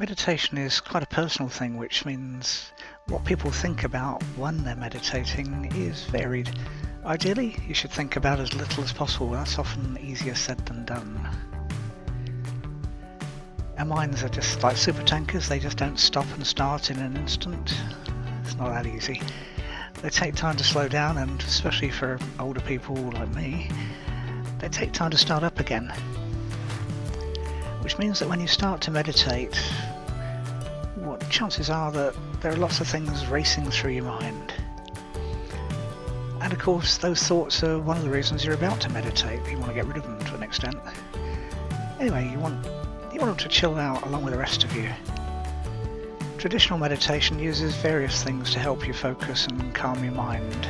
Meditation is quite a personal thing, which means what people think about when they're meditating is varied. Ideally, you should think about as little as possible. That's often easier said than done. Our minds are just like supertankers. They just don't stop and start in an instant. It's not that easy. They take time to slow down, and especially for older people like me, they take time to start up again. Which means that when you start to meditate, what chances are that there are lots of things racing through your mind. And of course, those thoughts are one of the reasons you're about to meditate. You want to get rid of them to an extent. Anyway, you want them to chill out along with the rest of you. Traditional meditation uses various things to help you focus and calm your mind.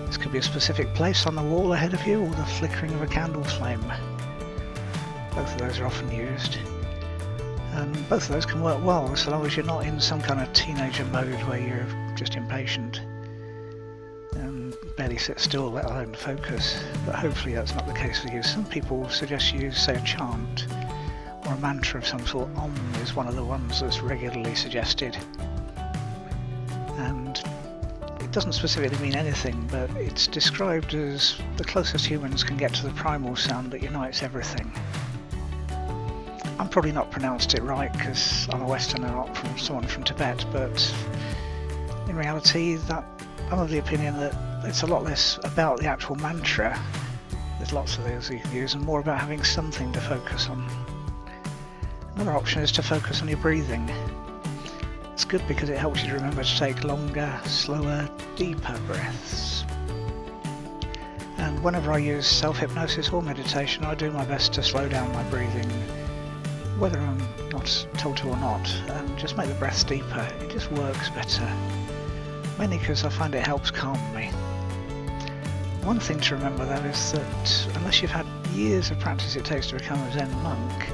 This could be a specific place on the wall ahead of you, or the flickering of a candle flame. Both of those are often used. And both of those can work well, so long as you're not in some kind of teenager mode where you're just impatient and barely sit still, let alone focus. But hopefully that's not the case for you. Some people suggest you use, say, a chant or a mantra of some sort. Om is one of the ones that's regularly suggested. And it doesn't specifically mean anything, but it's described as the closest humans can get to the primal sound that unites everything. I'm probably not pronounced it right because I'm a Westerner, not from someone from Tibet, but in reality I'm of the opinion that it's a lot less about the actual mantra. There's lots of those you can use, and more about having something to focus on. Another option is to focus on your breathing. It's good because it helps you to remember to take longer, slower, deeper breaths. And whenever I use self-hypnosis or meditation, I do my best to slow down my breathing, whether I'm not told to or not, and just make the breaths deeper. It just works better, mainly because I find it helps calm me. One thing to remember though is that unless you've had years of practice it takes to become a Zen monk,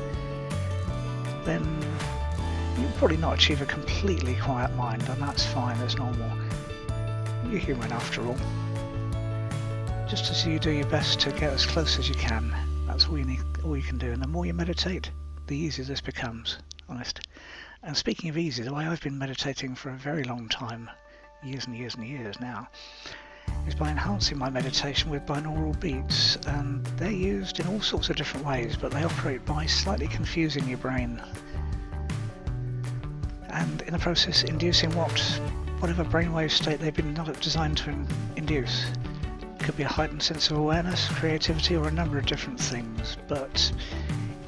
then you'll probably not achieve a completely quiet mind, and that's fine, that's normal. You're human after all. Just as you do your best to get as close as you can, that's all you can do, and the more you meditate, the easier this becomes, honest. And speaking of easy, the way I've been meditating for a very long time, years and years and years now, is by enhancing my meditation with binaural beats, and they're used in all sorts of different ways, but they operate by slightly confusing your brain, and in the process inducing whatever brainwave state they've been not designed to induce. It could be a heightened sense of awareness, creativity, or a number of different things, but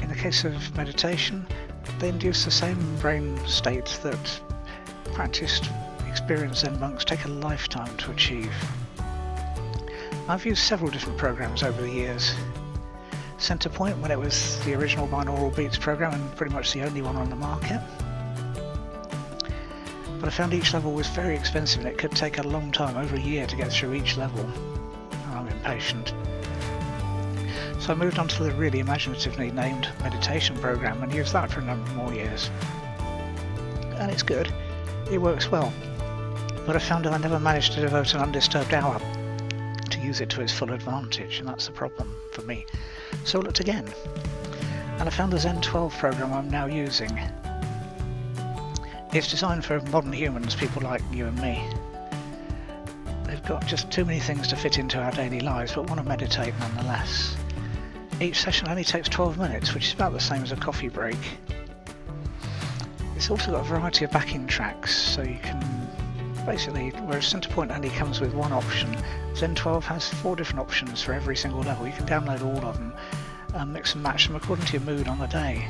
in the case of meditation, they induce the same brain state that practiced, experienced Zen monks take a lifetime to achieve. I've used several different programs over the years. Centerpoint, when it was the original binaural beats program and pretty much the only one on the market. But I found each level was very expensive and it could take a long time, over a year, to get through each level. I'm impatient. So I moved on to the really imaginatively named meditation program and used that for a number more years. And it's good, it works well, but I found that I never managed to devote an undisturbed hour to use it to its full advantage, and that's the problem for me. So I looked again, and I found the Zen 12 program I'm now using. It's designed for modern humans, people like you and me. They've got just too many things to fit into our daily lives, but want to meditate nonetheless. Each session only takes 12 minutes, which is about the same as a coffee break. It's also got a variety of backing tracks, so you can basically, whereas Centerpoint only comes with one option, Zen 12 has 4 different options for every single level. You can download all of them and mix and match them according to your mood on the day.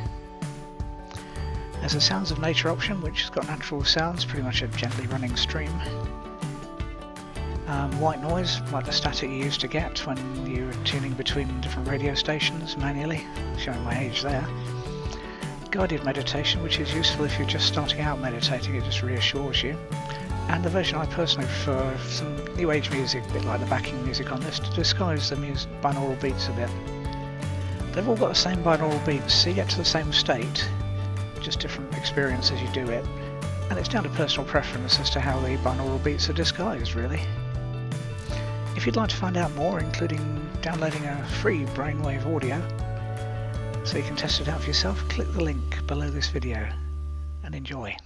There's a Sounds of Nature option, which has got natural sounds, pretty much a gently running stream. White noise, like the static you used to get when you were tuning between different radio stations manually, showing my age there. Guided meditation, which is useful if you're just starting out meditating, it just reassures you. And the version I personally prefer, some new age music, a bit like the backing music on this, to disguise the binaural beats a bit. They've all got the same binaural beats, so you get to the same state, just different experience as you do it. And it's down to personal preference as to how the binaural beats are disguised, really. If you'd like to find out more, including downloading a free brainwave audio, so you can test it out for yourself, click the link below this video. and enjoy.